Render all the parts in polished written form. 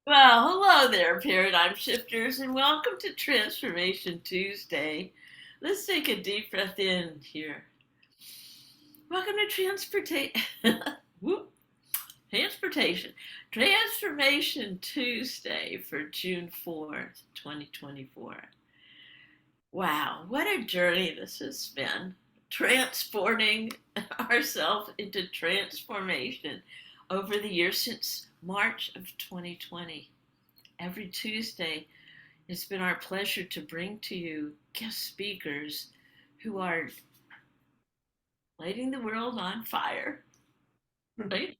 Well, hello there, paradigm shifters, and welcome to Transformation Tuesday. Let's take a deep breath in here. Welcome to Transportation. Transformation Tuesday for June 4th, 2024. Wow, what a journey this has been. Transporting ourselves into transformation over the years since March of 2020. Every Tuesday, it's been our pleasure to bring to you guest speakers who are lighting the world on fire, right?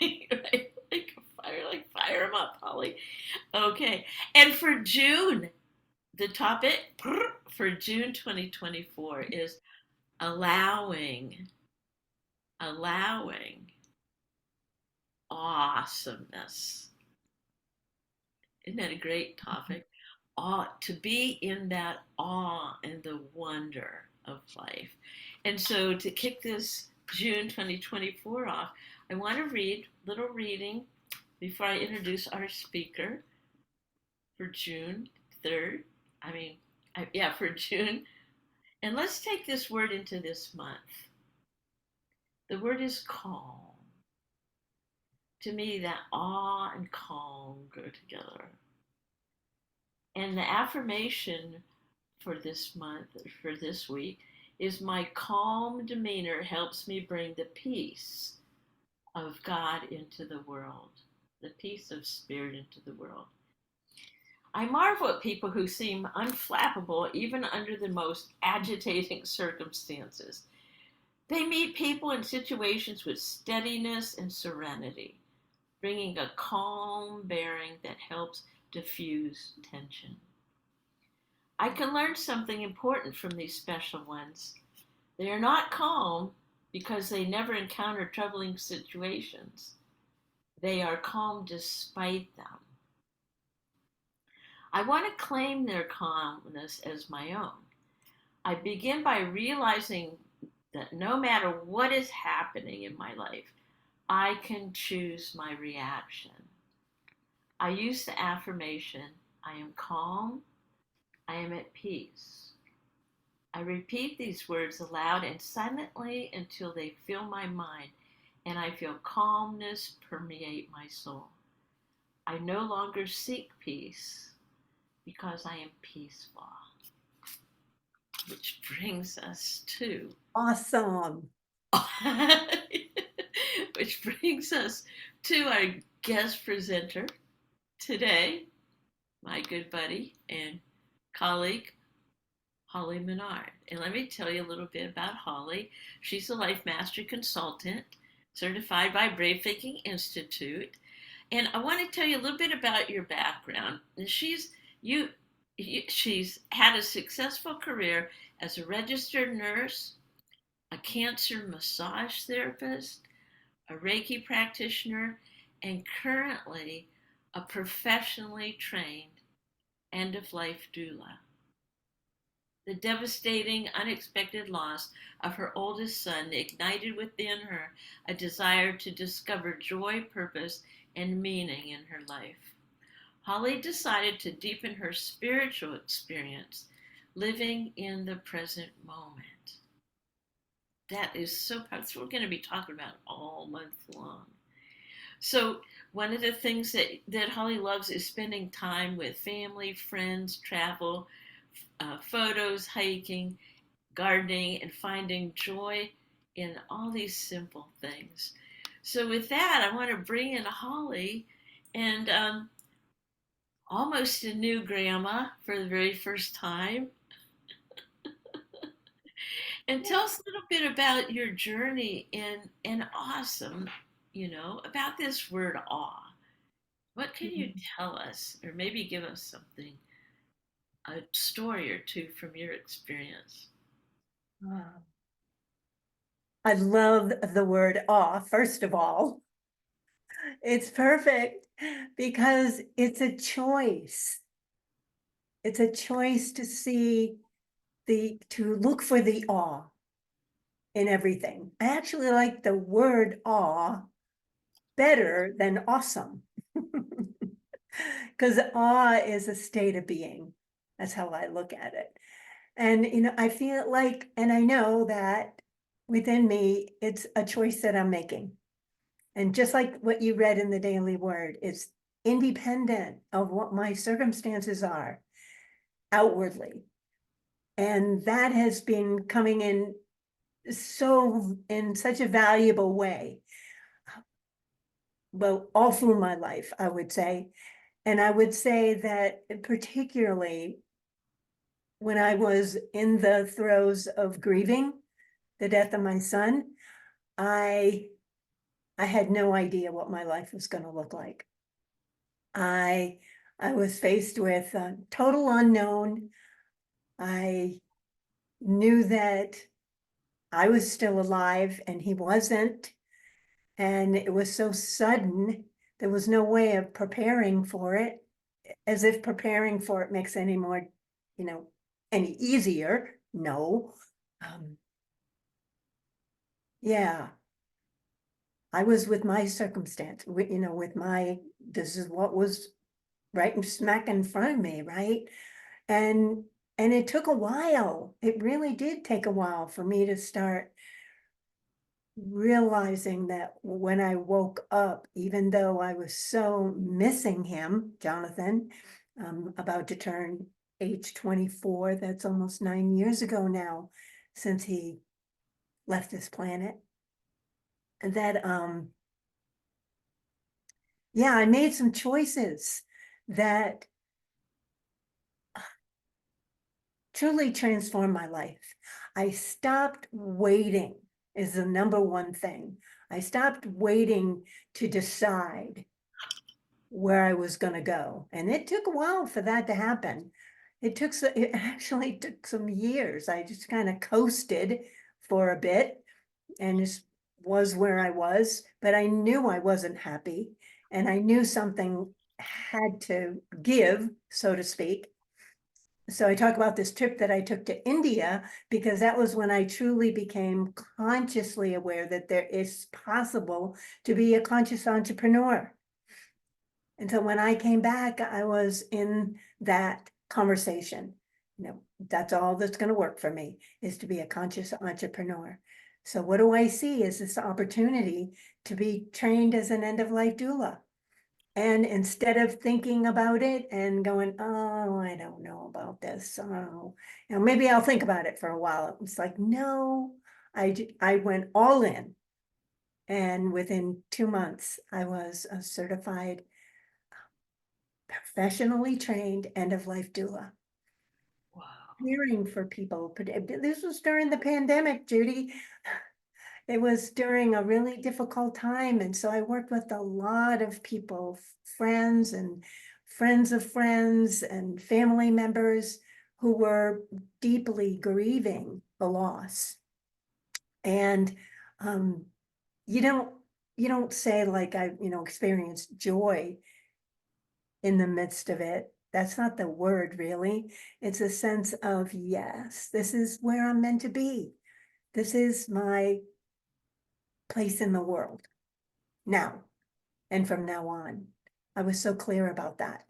Right? Like fire them up, Holly. Okay, and for June, the topic for June 2024 is allowing, allowing awesomeness. Isn't that a great topic? Awe, to be in that awe and the wonder of life. And so to kick this June 2024 off, I want to read a little reading before I introduce our speaker for June 3rd. For June. And let's take this word into this month. The word is calm. To me, that awe and calm go together. And the affirmation for this month, for this week, is my calm demeanor helps me bring the peace of God into the world, the peace of spirit into the world. I marvel at people who seem unflappable even under the most agitating circumstances. They meet people in situations with steadiness and serenity, bringing a calm bearing that helps diffuse tension. I can learn something important from these special ones. They are not calm because they never encounter troubling situations. They are calm despite them. I want to claim their calmness as my own. I begin by realizing that no matter what is happening in my life, I can choose my reaction. I use the affirmation, I am calm, I am at peace. I repeat these words aloud and silently until they fill my mind and I feel calmness permeate my soul. I no longer seek peace because I am peaceful. Which brings us to Awesome. which brings us to our guest presenter today, my good buddy and colleague, Holly Menard. And let me tell you a little bit about Holly. She's a life mastery consultant, certified by Brave Thinking Institute. And I want to tell you a little bit about your background. And she's had a successful career as a registered nurse, a cancer massage therapist, a Reiki practitioner, and currently a professionally trained End of Life Doula. The devastating, unexpected loss of her oldest son ignited within her a desire to discover joy, purpose, and meaning in her life. Holly decided to deepen her spiritual experience, living in the present moment. That is so powerful. We're going to be talking about all month long. So one of the things that Holly loves is spending time with family, friends, travel, photos, hiking, gardening, and finding joy in all these simple things. So with that, I want to bring in Holly and almost a new grandma for the very first time. And tell us a little bit about your journey in awesome, about this word awe. What can you tell us, or maybe give us something, a story or two from your experience? Wow. I love the word awe, first of all. It's perfect because it's a choice. It's a choice to to look for the awe in everything. I actually like the word awe better than awesome. Because awe is a state of being. That's how I look at it. And, I feel like, and I know that within me, it's a choice that I'm making. And just like what you read in the Daily Word, it's independent of what my circumstances are outwardly. And that has been coming in such a valuable way. Well, all through my life, I would say. And I would say that particularly when I was in the throes of grieving the death of my son, I I had no idea what my life was going to look like. I I was faced with a total unknown. I knew that I was still alive and he wasn't, and it was so sudden. There was no way of preparing for it, as if preparing for it makes any more, you know, any easier. No. Um, yeah, I was with my circumstance, with my, this is what was right and smack in front of me, right? And and it took a while. It really did take a while for me to start realizing that when I woke up, even though I was so missing him, Jonathan, about to turn age 24, that's almost 9 years ago now, since he left this planet, that, yeah, I made some choices that truly transformed my life. I stopped waiting is the number one thing. I stopped waiting to decide where I was going to go. And it took a while for that to happen. It actually took some years. I just kind of coasted for a bit and just was where I was, but I knew I wasn't happy and I knew something had to give, so to speak. So I talk about this trip that I took to India because that was when I truly became consciously aware that there is possible to be a conscious entrepreneur. And so when I came back, I was in that conversation. That's all that's going to work for me is to be a conscious entrepreneur. So what do I see is this opportunity to be trained as an end of life doula. And instead of thinking about it and going, oh, I don't know about this. Oh, maybe I'll think about it for a while. It's like, no, I went all in. And within 2 months, I was a certified, professionally trained end of life doula, Wow. caring for people. This was during the pandemic, Judy. It was during a really difficult time. And so I worked with a lot of people, friends and friends of friends and family members who were deeply grieving the loss. And um, you don't you don't say like I, experienced joy in the midst of it. That's not the word really. It's a sense of, yes, this is where I'm meant to be. This is my place in the world now and from now on. I was so clear about that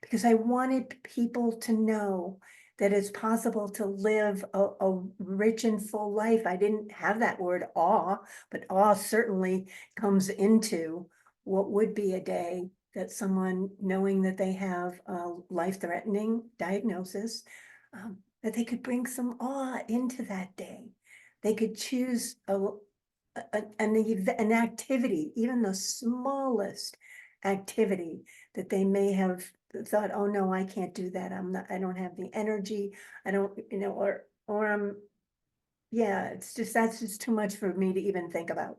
because I wanted people to know that it's possible to live a rich and full life. I didn't have that word awe, but awe certainly comes into what would be a day that someone knowing that they have a life-threatening diagnosis, that they could bring some awe into that day. They could choose an activity, even the smallest activity that they may have thought, oh no, I can't do that. I don't have the energy. I don't, or yeah, that's just too much for me to even think about.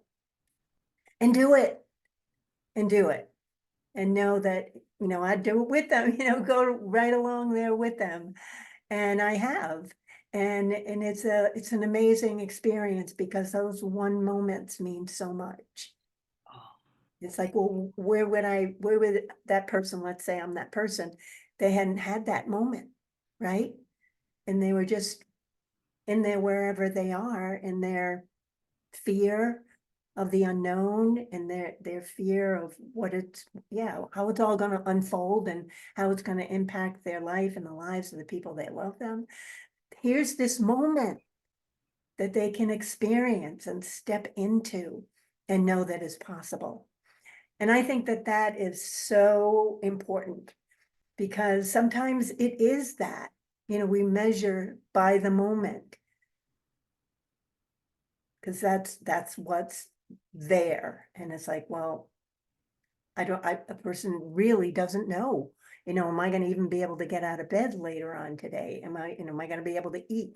And do it and do it and know that, I do it with them, go right along there with them. And I have. And it's an amazing experience because those one moments mean so much. Oh, It's like, well, where would that person, let's say I'm that person, they hadn't had that moment, right? And they were just in there wherever they are in their fear of the unknown and their fear of what it's, yeah, how it's all going to unfold and how it's going to impact their life and the lives of the people that love them. Here's this moment that they can experience and step into and know that is possible. And I think that that is so important because sometimes it is that, we measure by the moment because that's what's there. And it's like, well, a person really doesn't know, am I going to even be able to get out of bed later on today? Am I going to be able to eat?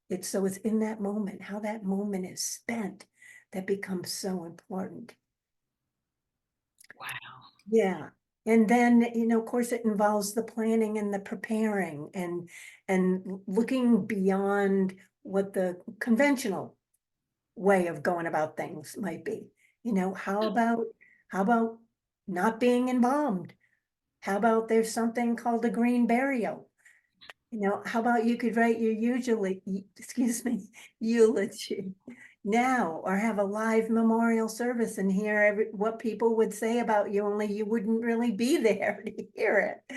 It's in that moment, how that moment is spent that becomes so important. Wow. Yeah. And then, of course, it involves the planning and the preparing and looking beyond what the conventional way of going about things might be. How about not being embalmed? How about there's something called a green burial? How about you could write your excuse me, eulogy now, or have a live memorial service and hear what people would say about you, only you wouldn't really be there to hear it.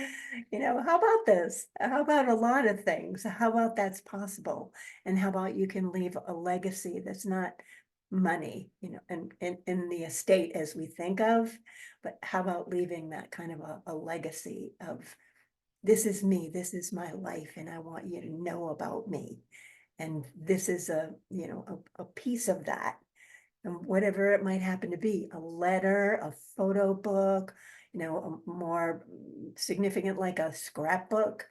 How about this? How about a lot of things? How about that's possible? And how about you can leave a legacy that's not money, and in the estate as we think of, but how about leaving that kind of a legacy of this is me, this is my life, and I want you to know about me. And this is a piece of that. And whatever it might happen to be, a letter, a photo book, a more significant, like a scrapbook,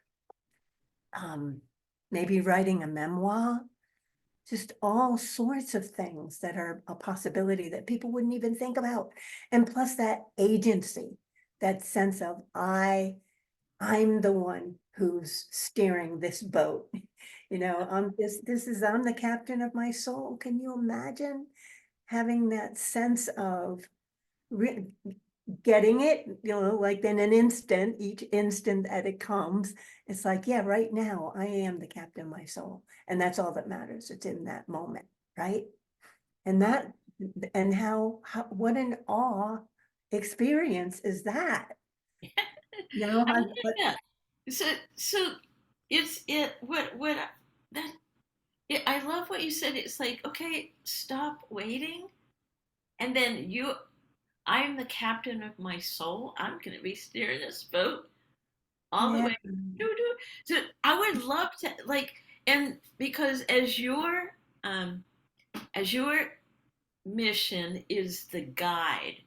maybe writing a memoir, just all sorts of things that are a possibility that people wouldn't even think about. And plus that agency, that sense of I'm the one who's steering this boat. I'm the captain of my soul. Can you imagine having that sense of re getting it, like in an instant, each instant that it comes, it's like, yeah, right now I am the captain of my soul. And that's all that matters. It's in that moment, right? And Uh, that, and what an awe experience is that? I like But that. So it's it what that I love what you said. It's like, okay, stop waiting, and then I'm the captain of my soul. I'm going to be steering this boat all the yeah, way. So I would love to and because um, as your mission is the guide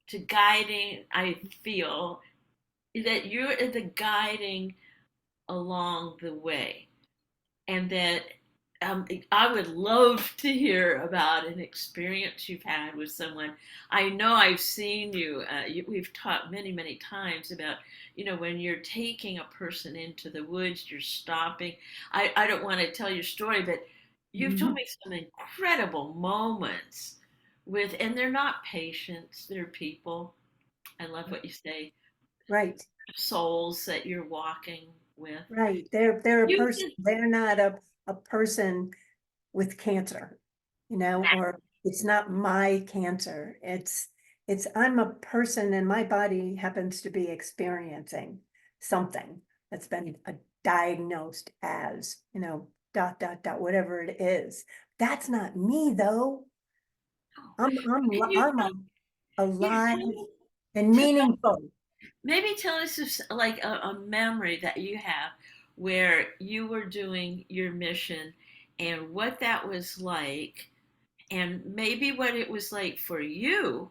to guiding, I feel that you're the guiding along the way, and that I would love to hear about an experience you've had with someone. I know I've seen we've talked many, many times about, when you're taking a person into the woods, you're stopping. I don't want to tell your story, but you've told mhm, me some incredible moments and they're not patients, they're people. I love what you say, right. souls that you're walking with. Right. They're a You person. They're not a person with cancer, or it's not my cancer. It's I'm a person and my body happens to be experiencing something that's been diagnosed as, dot, dot, dot, whatever it is. That's not me though. can I'm alive you and tell, meaningful. maybe tell us like a memory that you have where you were doing your mission and what that was like, and maybe what it was like for you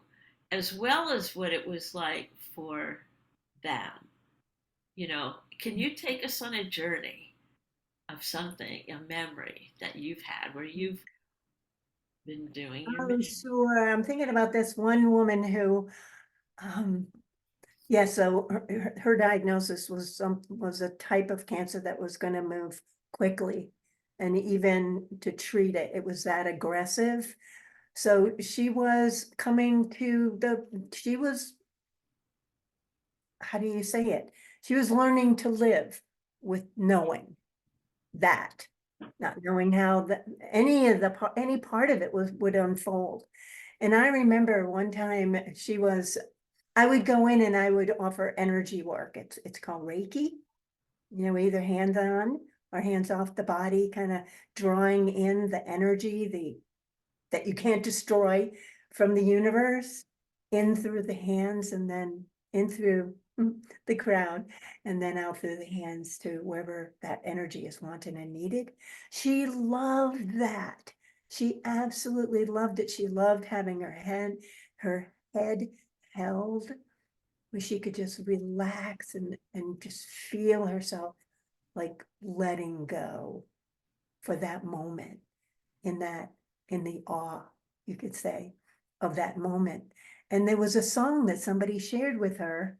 as well as what it was like for them. Can you take us on a journey of something, a memory that you've had where you've been doing your Oh, mission? sure. I'm thinking about this one woman who, um, yeah, so her diagnosis was a type of cancer that was going to move quickly. And even to treat it, it was that aggressive. So she was she was, how do you say it? She was learning to live with knowing not knowing how any part of it would unfold. And I remember one time I would go in and I would offer energy work. It's called Reiki, either hands on or hands off the body, kind of drawing in the energy, that you can't destroy from the universe in through the hands and then in through the crowd and then out through the hands to wherever that energy is wanted and needed. She loved that. She absolutely loved it. She loved having her head held where she could just relax and just feel herself like letting go for that moment in that, in the awe, you could say, of that moment. And there was a song that somebody shared with her.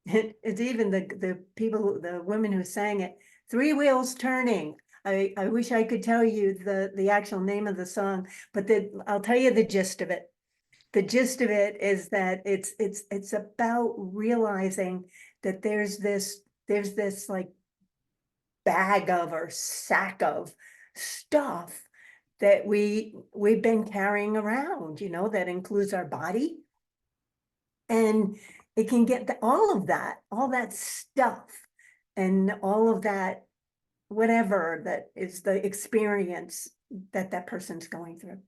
It's even the women who sang it, Three Wheels Turning. I wish I could tell you the actual name of the song, but I'll tell you the gist of it. The gist of it is that it's about realizing that there's this like bag of or sack of stuff that we've been carrying around, that includes our body. And it can get all that stuff and all of that, whatever that is the experience that person's going through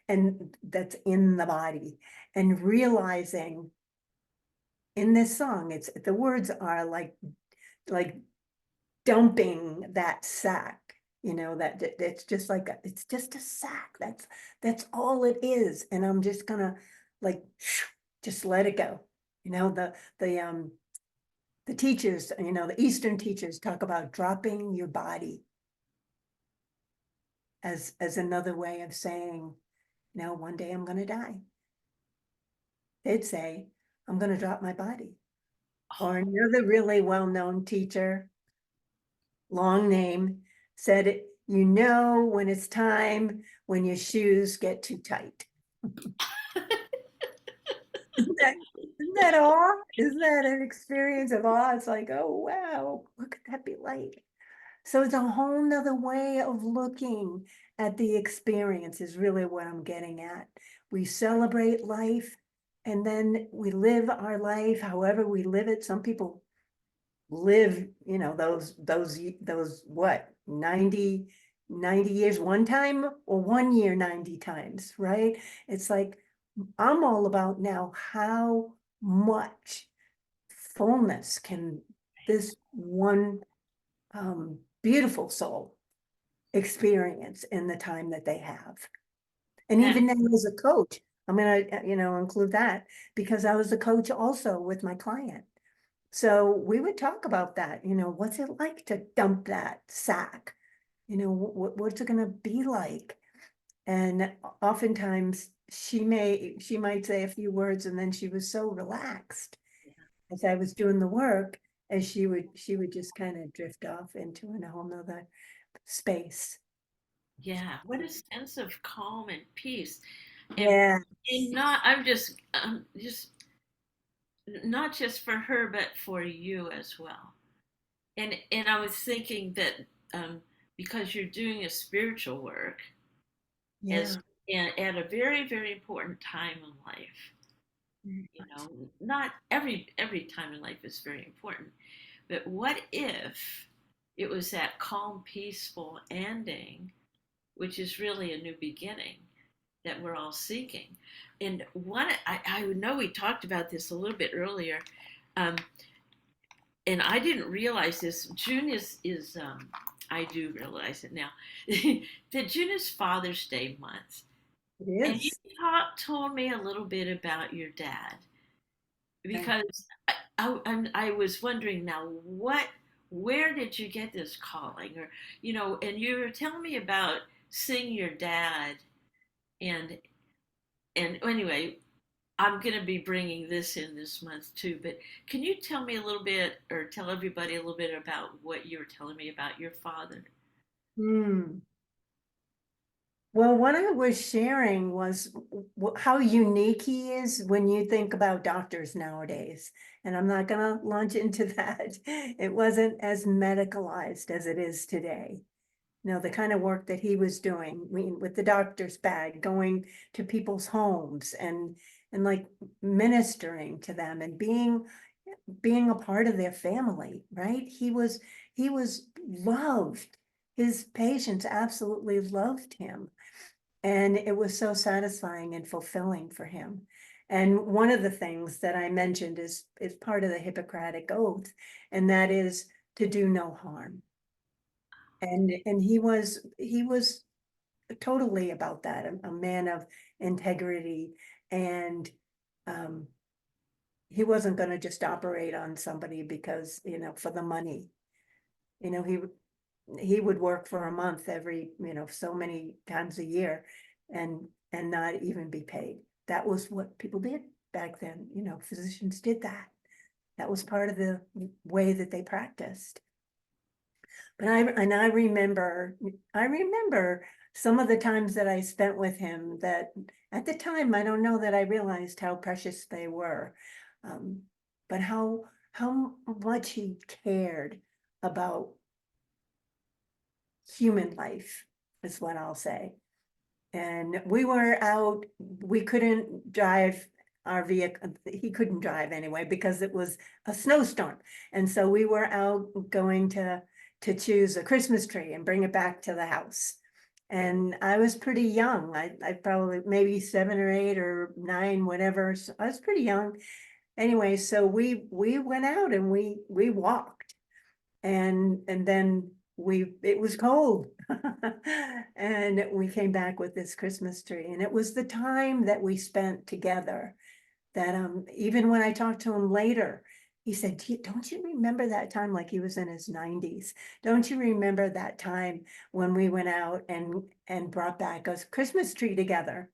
and that's in the body. And realizing in this song, the words are like dumping that sack, that it's just it's just a sack. That's all it is. And I'm just gonna like just let it go. The teachers, the Eastern teachers talk about dropping your body as another way of saying, one day I'm gonna die. They'd say, I'm gonna drop my body. Or another really well-known teacher, long name, said it, when it's time when your shoes get too tight. Isn't that awe? Isn't that an experience of awe? It's like, oh, wow, what could that be like? So it's a whole nother way of looking at the experience is really what I'm getting at. We celebrate life and then we live our life however we live it. Some people live, those what, 90 years one time or 1 year 90 times, right? It's like, I'm all about now how much fullness can this one beautiful soul experience in the time that they have. And That even now as a coach, I'm gonna, include that because I was a coach also with my client. So we would talk about that, what's it like to dump that sack? What's it gonna be like? And oftentimes she might say a few words and then she was so relaxed as I was doing the work, as she would just kind of drift off into a whole nother space. yeah, what a sense of calm and peace. And Yeah. not I'm just not just for her but for you as well. And I was thinking that because you're doing a spiritual work as Yeah. at a very very important time in life, Very you much. know, not every time in life is very important, but what if it was that calm peaceful ending, which is really a new beginning that we're all seeking. And I know we talked about this a little bit earlier, um, and I didn't realize this. June is I do realize it now that June is Father's Day month, It and you is. told me a little bit about your dad Right. because I was wondering now where did you get this calling, or and you were telling me about seeing your dad, and anyway, I'm going to be bringing this in this month too, but can you tell me a little bit or tell everybody a little bit about what you were telling me about your father? Hmm. Well, what I was sharing was how unique he is when you think about doctors nowadays. And I'm not going to launch into that. It wasn't as medicalized as it is today. the kind of work that he was doing, with the doctor's bag, going to people's homes and like ministering to them and being a part of their family, right? He was loved. His patients absolutely loved him. And it was so satisfying and fulfilling for him. And one of the things that I mentioned is part of the Hippocratic Oath, and that is to do no harm. And he was totally about that, a man of integrity, and um, he wasn't going to just operate on somebody because, for the money. He would work for a month every, so many times a year and not even be paid. That was what people did back then. Physicians did that. That was part of the way that they practiced. But I remember some of the times that I spent with him, that at the time, I don't know that I realized how precious they were. Um, but how much he cared about human life is what I'll say. And we were out, we couldn't drive our vehicle, he couldn't drive anyway, because it was a snowstorm. And so we were out going to choose a Christmas tree and bring it back to the house. And I was pretty young. I probably maybe 7 or 8 or 9, whatever. So I was pretty young. Anyway, so we went out and we walked, and then it was cold. And we came back with this Christmas tree, and it was the time that we spent together that even when I talked to him later, he said, don't you remember that time?" Like he was in his 90s. "Don't you remember that time when we went out and brought back a Christmas tree together?"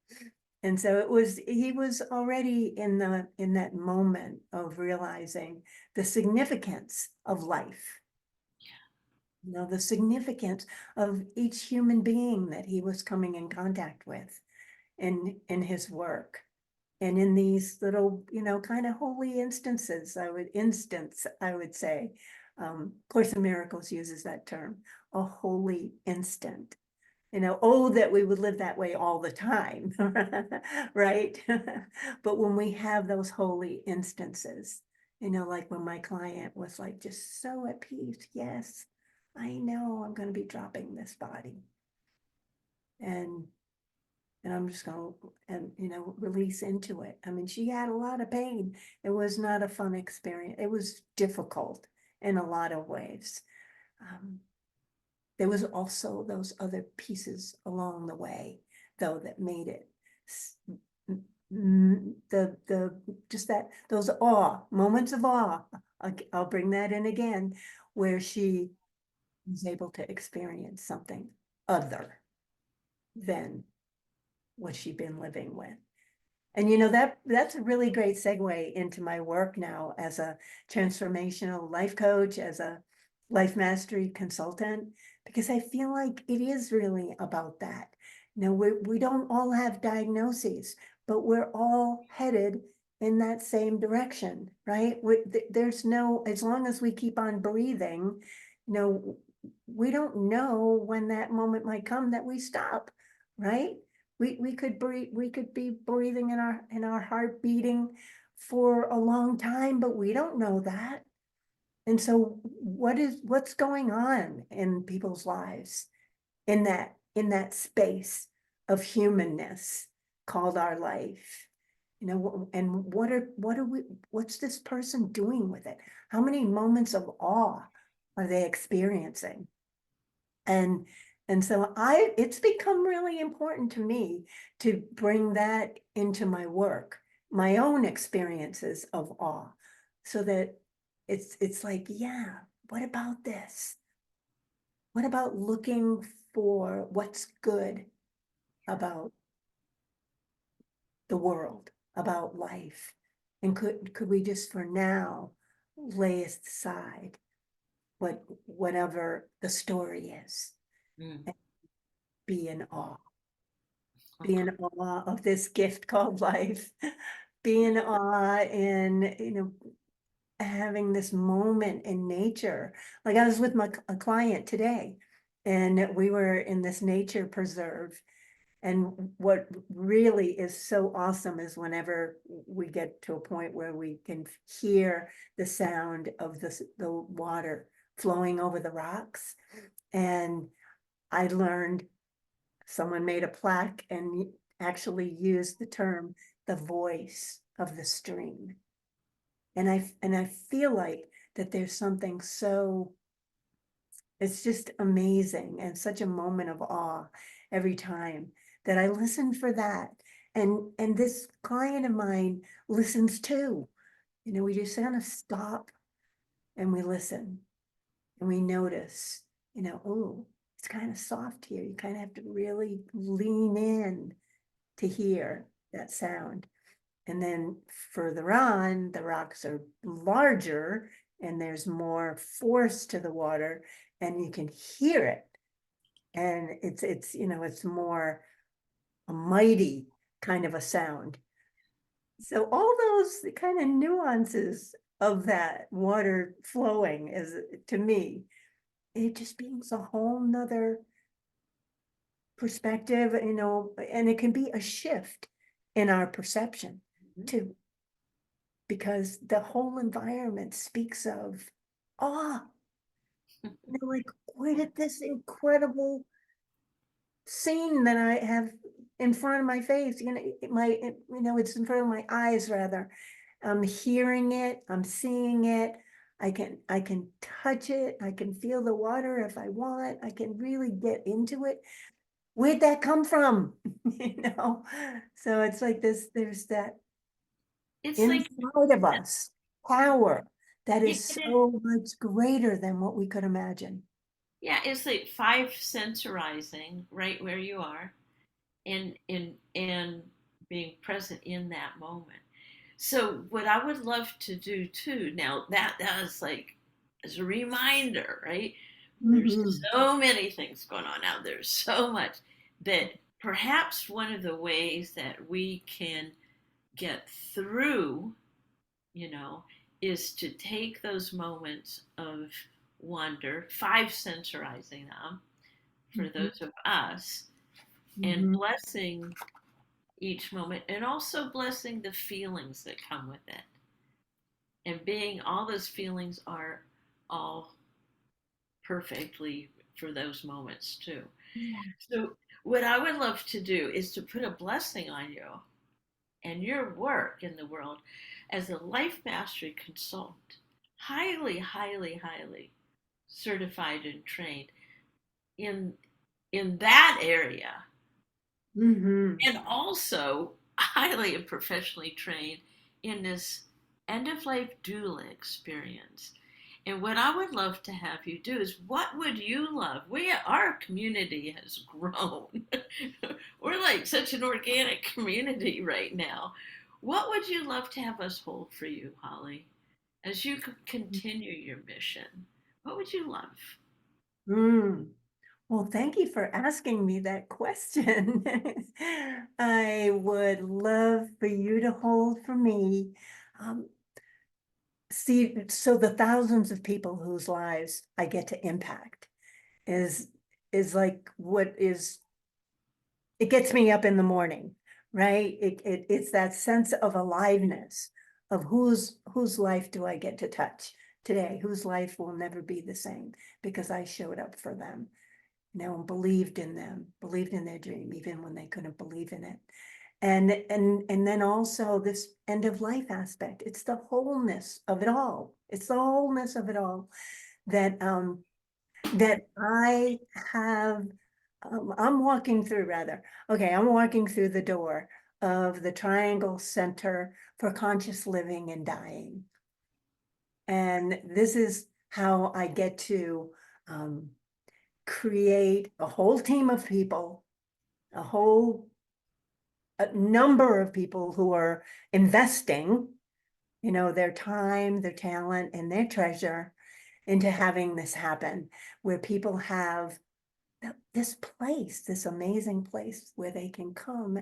And so he was already in that moment of realizing the significance of life, the significance of each human being that he was coming in contact with in his work. And in these little, kind of holy instances, I would say. Course in Miracles uses that term, a holy instant. Oh, that we would live that way all the time, right? But when we have those holy instances, like when my client was like just so at peace, yes, I know I'm going to be dropping this body, and I'm just going to, and release into it. I mean, she had a lot of pain. It was not a fun experience. It was difficult in a lot of ways. There was also those other pieces along the way, though, that made it the just those moments of awe. I'll bring that in again, where she was able to experience something other than what she'd been living with. And that's a really great segue into my work now as a transformational life coach, as a life mastery consultant, because I feel like it is really about that. We don't all have diagnoses, but we're all headed in that same direction, right? There's no, as long as we keep on breathing, we don't know when that moment might come that we stop, right? We could be breathing in our heart beating for a long time, but we don't know that. And so what's going on in people's lives in that space of humanness called our life? And what's this person doing with it? How many moments of awe are they experiencing? And so it's become really important to me to bring that into my work, my own experiences of awe, so that it's like, yeah, what about this? What about looking for what's good about the world, about life? And could we just for now lay aside whatever the story is, Mm. and be in awe? Be Okay. in awe of this gift called life. Be in awe in, having this moment in nature. Like I was with a client today, and we were in this nature preserve. And what really is so awesome is whenever we get to a point where we can hear the sound of the water flowing over the rocks. And I learned, someone made a plaque and actually used the term the voice of the stream. And I feel like that there's something so, it's just amazing and such a moment of awe every time that I listen for that. And this client of mine listens too. You know, we just kind of stop and we listen and we notice, you know, oh, it's kind of soft here. You kind of have to really lean in to hear that sound. And then further on, the rocks are larger and there's more force to the water and you can hear it. And it's, you know, it's more a mighty kind of a sound. So all those kind of nuances of that water flowing is, to me, it just brings a whole nother perspective, you know, and it can be a shift in our perception Mhm. too, because the whole environment speaks of awe. You know, like, where did this incredible scene that I have in front of my face, you know, you know, it's in front of my eyes rather. I'm hearing it, I'm seeing it. I can touch it. I can feel the water if I want. I can really get into it. Where'd that come from? You know? So it's like this, there's that It's like, inside of us power that yeah, is it is. so much greater than what we could imagine. Yeah, it's like five sensorizing right where you are, and being present in that moment. So what I would love to do too, now that is like as a reminder, right? There's Mhm. so many things going on now. There's so much that perhaps one of the ways that we can get through, you know, is to take those moments of wonder, five sensorizing them for Mhm. those of us, and Mhm. blessing each moment, and also blessing the feelings that come with it. And being all those feelings are all perfectly for those moments too. Yeah. So, what I would love to do is to put a blessing on you and your work in the world as a life mastery consultant, highly, highly, highly certified and trained in that area, Mhm. and also highly and professionally trained in this end of life doula experience. And what I would love to have you do is, what would you love? Our community has grown. We're like such an organic community right now. What would you love to have us hold for you, Holly, as you continue your mission? What would you love? Mm. Well, thank you for asking me that question. I would love for you to hold for me. Um, See, so the thousands of people whose lives I get to impact is is like what is, it gets me up in the morning, right? It's that sense of aliveness of whose life do I get to touch today, whose life will never be the same because I showed up for them, you know, and believed in them, believed in their dream, even when they couldn't believe in it. And then also this end of life aspect. It's the wholeness of it all. It's the wholeness of it all that that I have. I'm walking through rather. Okay, I'm walking through the door of the Triangle Center for Conscious Living and Dying, and this is how I get to um, create a whole team of people, a whole a number of people who are investing, you know, their time, their talent, and their treasure into having this happen, where people have this place, this amazing place where they can come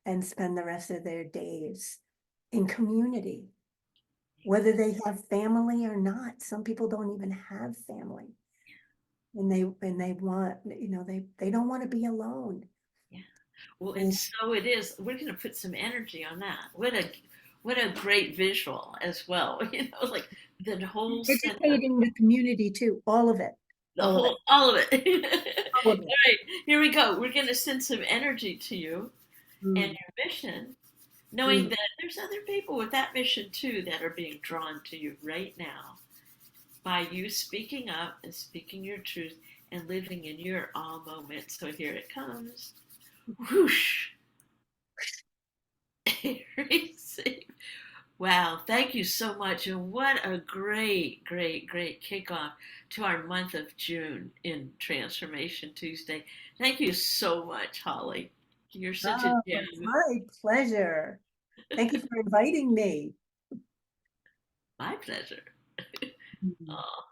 and spend the rest of their days in community, whether they have family or not. Some people don't even have family. and they want, they don't want to be alone. Yeah. Well, and And so it is. We're going to put some energy on that. What a great visual as well. You know, like the whole sense of educating the community too, all of it, the all of it, whole, all of it. all of All it. right, here we go. We're going to send some energy to you and Mm, your mission, knowing mm. that there's other people with that mission too that are being drawn to you right now by you speaking up and speaking your truth and living in your all moment. So here it comes. Whoosh. Receive. Wow, thank you so much. And what a great, great, great kickoff to our month of June in Transformation Tuesday. Thank you so much, Holly. You're such a Oh, it's gem. my pleasure. Thank you for inviting me. My pleasure. Mm. Oh.